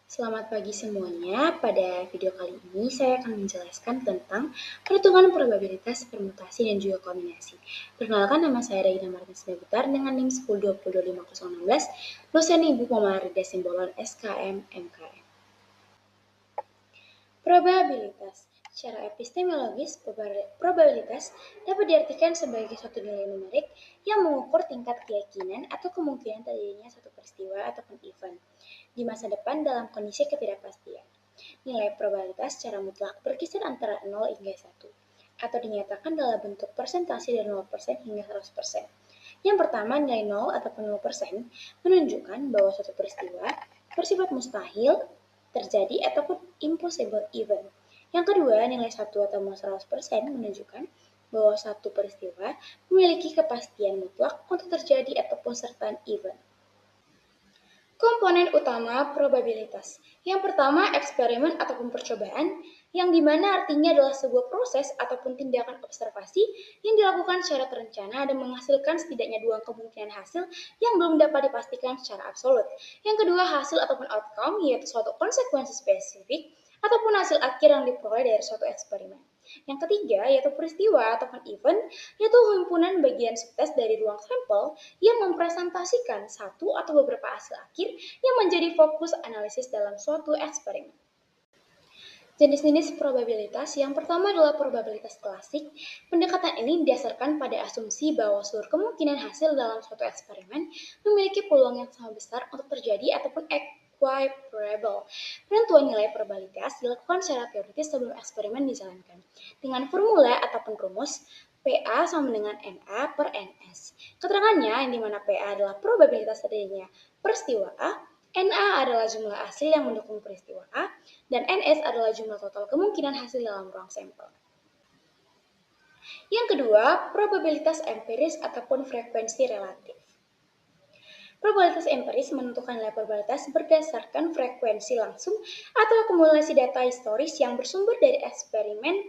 Selamat pagi semuanya. Pada video kali ini saya akan menjelaskan tentang perhitungan probabilitas permutasi dan juga kombinasi. Perkenalkan, nama saya Regina Martin Siregar dengan NIM 10202516, dosen Ibu Muhammadiyah Simbolon SKM MKM. Probabilitas. Secara epistemologis, probabilitas dapat diartikan sebagai suatu nilai numerik yang mengukur tingkat keyakinan atau kemungkinan terjadinya suatu peristiwa ataupun event di masa depan dalam kondisi ketidakpastian. Nilai probabilitas secara mutlak berkisar antara 0 hingga 1, atau dinyatakan dalam bentuk persentase dari 0% hingga 100%. Yang pertama, nilai 0 ataupun 0% menunjukkan bahwa suatu peristiwa bersifat mustahil terjadi ataupun impossible event. Yang kedua, nilai 1 atau 100% menunjukkan bahwa satu peristiwa memiliki kepastian mutlak untuk terjadi ataupun certain event. Komponen utama probabilitas. Yang pertama, eksperimen ataupun percobaan, yang dimana artinya adalah sebuah proses ataupun tindakan observasi yang dilakukan secara terencana dan menghasilkan setidaknya dua kemungkinan hasil yang belum dapat dipastikan secara absolut. Yang kedua, hasil ataupun outcome, yaitu suatu konsekuensi spesifik ataupun hasil akhir yang diperoleh dari suatu eksperimen. Yang ketiga, yaitu peristiwa ataupun event, yaitu himpunan bagian sukses dari ruang sampel yang mempresentasikan satu atau beberapa hasil akhir yang menjadi fokus analisis dalam suatu eksperimen. Jenis-jenis probabilitas. Yang pertama adalah probabilitas klasik. Pendekatan ini didasarkan pada asumsi bahwa seluruh kemungkinan hasil dalam suatu eksperimen memiliki peluang yang sama besar untuk terjadi ataupun equiparable. Penentuan nilai probabilitas dilakukan secara teoritis sebelum eksperimen dijalankan dengan formula ataupun rumus PA sama dengan NA per NS. Keterangannya yang dimana PA adalah probabilitas terjadinya peristiwa A, NA adalah jumlah hasil yang mendukung peristiwa A, dan NS adalah jumlah total kemungkinan hasil dalam ruang sampel. Yang kedua, probabilitas empiris ataupun frekuensi relatif. Probabilitas empiris menentukan nilai probabilitas berdasarkan frekuensi langsung atau akumulasi data historis yang bersumber dari eksperimen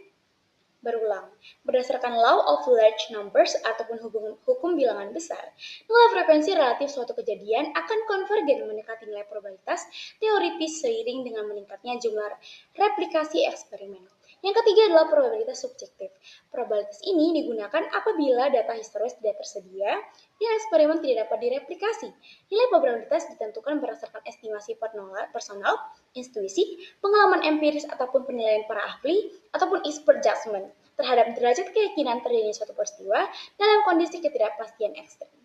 berulang. Berdasarkan law of large numbers ataupun hukum bilangan besar, nilai frekuensi relatif suatu kejadian akan konvergen mendekati nilai probabilitas teoritis seiring dengan meningkatnya jumlah replikasi eksperimen. Yang ketiga adalah probabilitas subjektif. Probabilitas ini digunakan apabila data historis tidak tersedia dan eksperimen tidak dapat direplikasi. Nilai probabilitas ditentukan berdasarkan estimasi personal, intuisi, pengalaman empiris ataupun penilaian para ahli, ataupun expert judgment terhadap derajat keyakinan terjadinya suatu peristiwa dalam kondisi ketidakpastian ekstrem.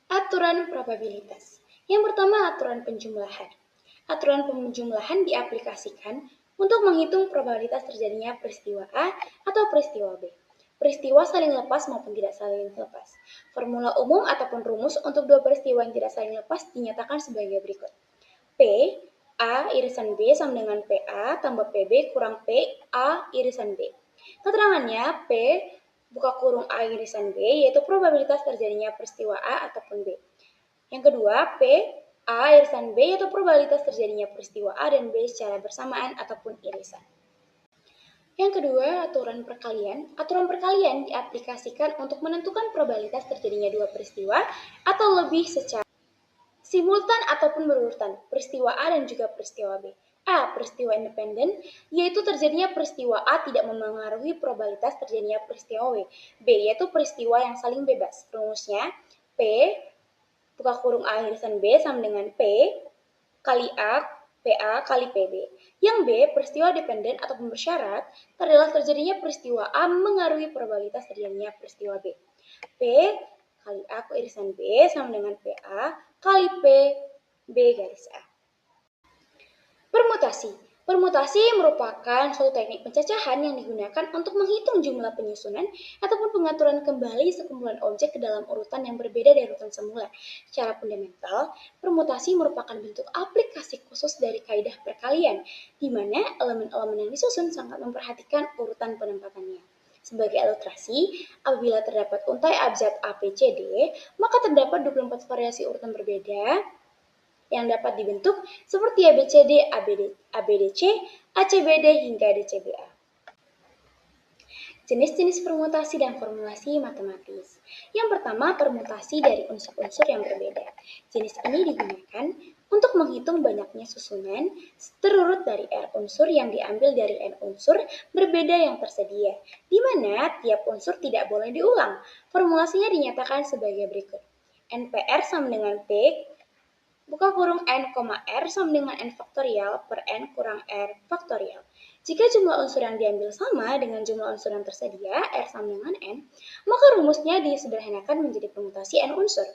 Aturan probabilitas. Yang pertama, aturan penjumlahan. Aturan penjumlahan diaplikasikan untuk menghitung probabilitas terjadinya peristiwa A atau peristiwa B. Peristiwa saling lepas maupun tidak saling lepas. Formula umum ataupun rumus untuk dua peristiwa yang tidak saling lepas dinyatakan sebagai berikut. P A irisan B sama dengan PA tambah PB kurang P A irisan B. Keterangannya P buka kurung A irisan B yaitu probabilitas terjadinya peristiwa A ataupun B. Yang kedua, P A irisan B yaitu probabilitas terjadinya peristiwa A dan B secara bersamaan ataupun irisan. Yang kedua, aturan perkalian. Aturan perkalian diaplikasikan untuk menentukan probabilitas terjadinya dua peristiwa atau lebih secara simultan ataupun berurutan, peristiwa A dan juga peristiwa B. A. Peristiwa independen, yaitu terjadinya peristiwa A tidak memengaruhi probabilitas terjadinya peristiwa B. B. Yaitu peristiwa yang saling bebas. Rumusnya, P buka kurung A irisan B sama dengan P kali A PA kali PB. Yang B, peristiwa dependen ataupun bersyarat adalah terjadinya peristiwa A mengaruhi probabilitas terjadinya peristiwa B. P kali A irisan B sama dengan PA kali P B garis A. Permutasi. Permutasi merupakan suatu teknik pencacahan yang digunakan untuk menghitung jumlah penyusunan ataupun pengaturan kembali sekumpulan objek ke dalam urutan yang berbeda dari urutan semula. Secara fundamental, permutasi merupakan bentuk aplikasi khusus dari kaidah perkalian, di mana elemen-elemen yang disusun sangat memperhatikan urutan penempatannya. Sebagai ilustrasi, apabila terdapat untai abjad ABCD, maka terdapat 24 variasi urutan berbeda yang dapat dibentuk seperti ABCD, ABDC, ACBD hingga DCBA. Jenis-jenis permutasi dan formulasi matematis. Yang pertama, permutasi dari unsur-unsur yang berbeda. Jenis ini digunakan untuk menghitung banyaknya susunan terurut dari R unsur yang diambil dari N unsur berbeda yang tersedia, di mana tiap unsur tidak boleh diulang. Formulasinya dinyatakan sebagai berikut. NPR sama dengan P buka kurung N, R sama dengan N faktorial per N kurang R faktorial. Jika jumlah unsur yang diambil sama dengan jumlah unsur yang tersedia, R sama dengan N, maka rumusnya disederhanakan menjadi permutasi N unsur.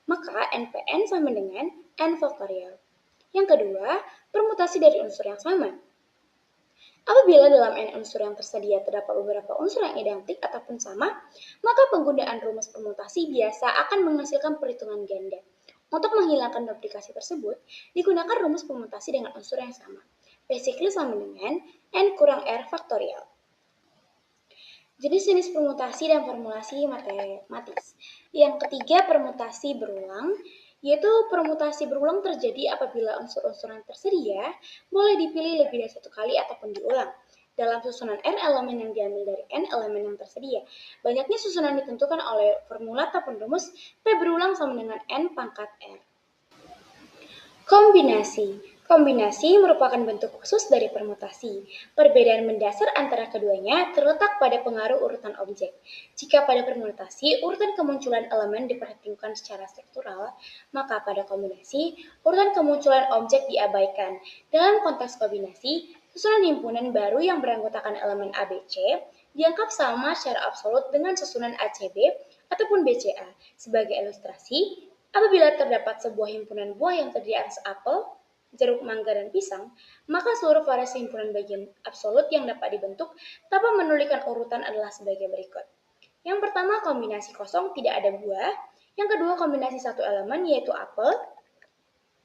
Maka NPN sama dengan N faktorial. Yang kedua, permutasi dari unsur yang sama. Apabila dalam N unsur yang tersedia terdapat beberapa unsur yang identik ataupun sama, maka penggunaan rumus permutasi biasa akan menghasilkan perhitungan ganda. Untuk menghilangkan duplikasi tersebut, digunakan rumus permutasi dengan unsur yang sama. Basically sama dengan N kurang R faktorial. Jenis-jenis permutasi dan formulasi matematis. Yang ketiga, permutasi berulang, yaitu permutasi berulang terjadi apabila unsur-unsur yang tersedia boleh dipilih lebih dari satu kali ataupun diulang. Dalam susunan R elemen yang diambil dari N elemen yang tersedia. Banyaknya susunan ditentukan oleh formula ataupun rumus P berulang sama dengan N pangkat R. Kombinasi. Kombinasi merupakan bentuk khusus dari permutasi. Perbedaan mendasar antara keduanya terletak pada pengaruh urutan objek. Jika pada permutasi, urutan kemunculan elemen diperhitungkan secara struktural, maka pada kombinasi, urutan kemunculan objek diabaikan. Dalam konteks kombinasi, susunan himpunan baru yang beranggotakan elemen ABC dianggap sama secara absolut dengan susunan ACB ataupun BCA. Sebagai ilustrasi, apabila terdapat sebuah himpunan buah yang terdiri atas apel, jeruk, mangga, dan pisang, maka seluruh variasi himpunan bagian absolut yang dapat dibentuk tanpa menuliskan urutan adalah sebagai berikut. Yang pertama, kombinasi kosong tidak ada buah. Yang kedua, kombinasi satu elemen yaitu apel,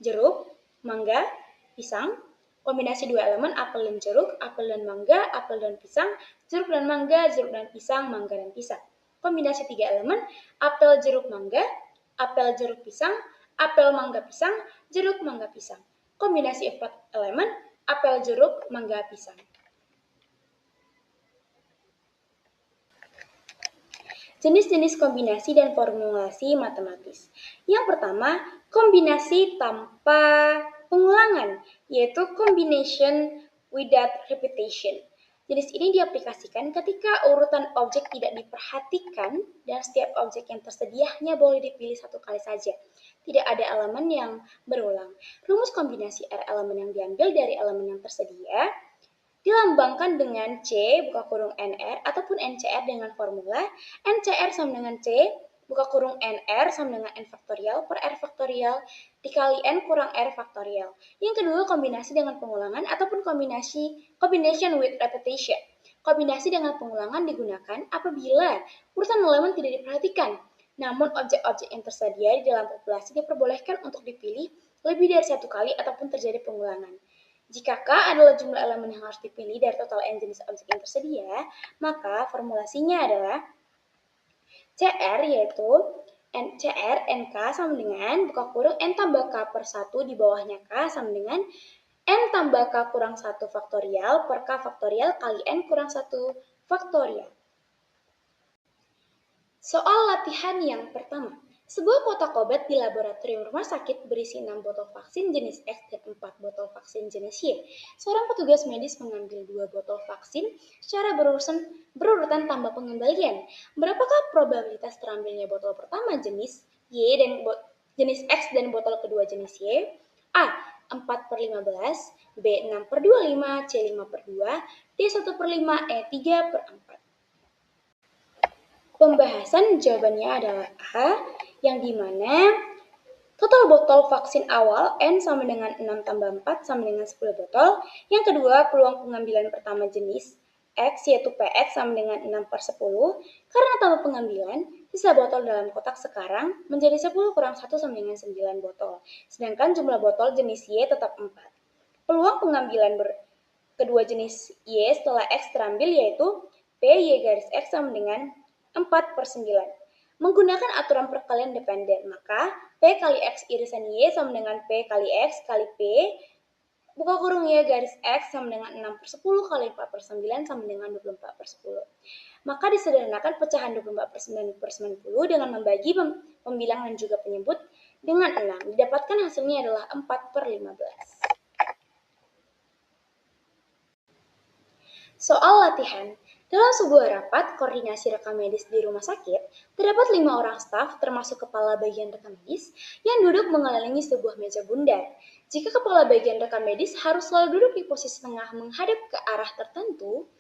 jeruk, mangga, pisang. Kombinasi dua elemen apel dan jeruk, apel dan mangga, apel dan pisang, jeruk dan mangga, jeruk dan pisang, mangga dan pisang. Kombinasi tiga elemen apel, jeruk, mangga, apel, jeruk, pisang, apel, mangga, pisang, jeruk, mangga, pisang. Kombinasi 4 elemen, apel, jeruk, mangga, pisang. Jenis-jenis kombinasi dan formulasi matematis. Yang pertama, kombinasi tanpa pengulangan, yaitu combination without repetition. Jenis ini diaplikasikan ketika urutan objek tidak diperhatikan dan setiap objek yang tersedia hanya boleh dipilih satu kali saja. Tidak ada elemen yang berulang. Rumus kombinasi R elemen yang diambil dari elemen yang tersedia dilambangkan dengan C buka kurung NR ataupun NCR dengan formula NCR sama dengan C buka kurung NR sama dengan N faktorial per R faktorial dikali N kurang R faktorial. Yang kedua, kombinasi dengan pengulangan ataupun combination with repetition. Kombinasi dengan pengulangan digunakan apabila urutan elemen tidak diperhatikan, namun objek-objek yang tersedia di dalam populasi diperbolehkan untuk dipilih lebih dari satu kali ataupun terjadi pengulangan. Jika K adalah jumlah elemen yang harus dipilih dari total N jenis objek yang tersedia, maka formulasinya adalah CR yaitu CR NK sama dengan buka kurung N tambah K per 1 di bawahnya K sama dengan N tambah K kurang 1 faktorial per K faktorial kali N kurang 1 faktorial. Soal latihan yang pertama. Sebuah kotak obat di laboratorium rumah sakit berisi 6 botol vaksin jenis X dan 4 botol vaksin jenis Y. Seorang petugas medis mengambil 2 botol vaksin secara berurutan tanpa pengembalian. Berapakah probabilitas terambilnya botol pertama jenis Y dan jenis X dan botol kedua jenis Y? A. 4 per 15, B. 6 per 25, C. 5 per 2, D. 1 per 5, E. 3 per 4. Pembahasan jawabannya adalah A, yang dimana total botol vaksin awal N sama dengan 6 tambah 4 sama dengan 10 botol. Yang kedua, peluang pengambilan pertama jenis X yaitu PX sama dengan 6 per 10. Karena tambah pengambilan, sisa botol dalam kotak sekarang menjadi 10 kurang 1 sama dengan 9 botol. Sedangkan jumlah botol jenis Y tetap 4. Peluang pengambilan kedua jenis Y setelah X terambil yaitu PY garis X sama dengan 4 per 9. Menggunakan aturan perkalian dependen, maka P kali X irisan Y sama dengan P kali X kali P buka kurung Y garis X sama dengan 6 per 10 kali 4 per 9 sama dengan 24 per 10. Maka disederhanakan pecahan 24 per 9 per 90 dengan membagi pembilang dan juga penyebut dengan 6. Didapatkan hasilnya adalah 4/15. Soal latihan. Dalam sebuah rapat koordinasi rekam medis di rumah sakit, terdapat 5 orang staf termasuk kepala bagian rekam medis yang duduk mengelilingi sebuah meja bundar. Jika kepala bagian rekam medis harus selalu duduk di posisi tengah menghadap ke arah tertentu,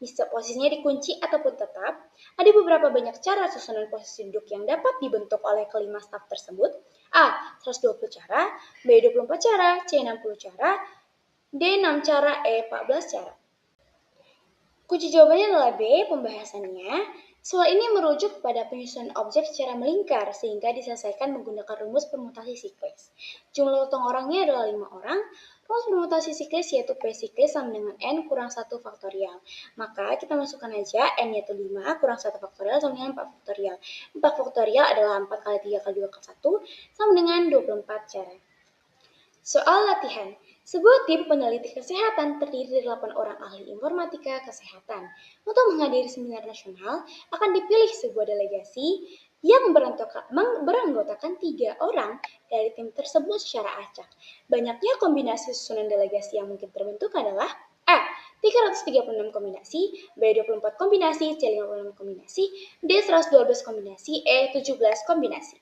bisa posisinya dikunci ataupun tetap, ada beberapa banyak cara susunan posisi duduk yang dapat dibentuk oleh kelima staf tersebut. A. 120 cara, B. 24 cara, C. 60 cara, D. 6 cara, E. 14 cara. Kunci jawabannya adalah B, pembahasannya. Soal ini merujuk pada penyusunan objek secara melingkar sehingga diselesaikan menggunakan rumus permutasi siklis. Jumlah utang orangnya adalah 5 orang. Rumus permutasi siklis yaitu P siklis sama dengan N kurang 1 faktorial. Maka kita masukkan aja N yaitu 5 kurang 1 faktorial sama dengan 4 faktorial. 4 faktorial adalah 4 kali 3 kali 2 kali 1 sama dengan 24 cara. Soal latihan. Sebuah tim peneliti kesehatan terdiri dari 8 orang ahli informatika kesehatan. Untuk menghadiri seminar nasional, akan dipilih sebuah delegasi yang beranggotakan 3 orang dari tim tersebut secara acak. Banyaknya kombinasi susunan delegasi yang mungkin terbentuk adalah A. 336 kombinasi, B. 24 kombinasi, C. 56 kombinasi, D. 112 kombinasi, E. 17 kombinasi.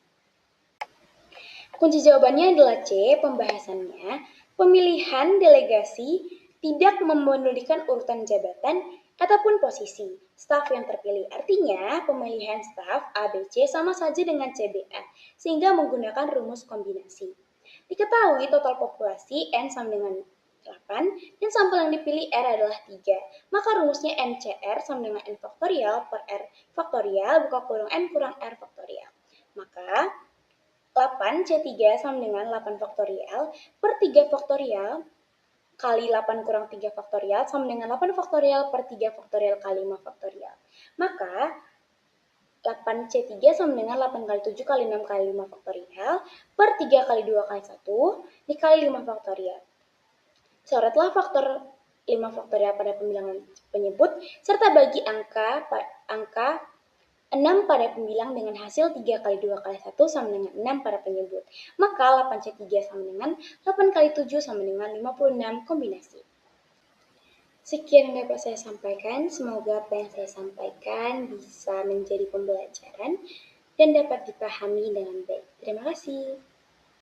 Kunci jawabannya adalah C, pembahasannya. Pemilihan delegasi tidak memenuhikan urutan jabatan ataupun posisi staf yang terpilih. Artinya, pemilihan staf A, B, C sama saja dengan CBA, sehingga menggunakan rumus kombinasi. Diketahui total populasi N sama dengan 8, dan sampel yang dipilih R adalah 3. Maka rumusnya NCR sama dengan N faktorial per R faktorial, buka kurung N kurang R faktorial. Maka 8 C3 sama dengan 8 faktorial per 3 faktorial kali 8 kurang 3 faktorial sama dengan 8 faktorial per 3 faktorial kali 5 faktorial. Maka 8 C3 sama dengan 8 kali 7 kali 6 kali 5 faktorial per 3 kali 2 kali 1 dikali 5 faktorial. Coretlah faktor 5 faktorial pada pembilangan penyebut serta bagi angka 6 pada pembilang dengan hasil 3 kali 2 kali 1 sama dengan 6 pada penyebut. Maka 8C3 sama dengan 8 kali 7 sama dengan 56 kombinasi. Sekian yang dapat saya sampaikan. Semoga apa yang saya sampaikan bisa menjadi pembelajaran dan dapat dipahami dengan baik. Terima kasih.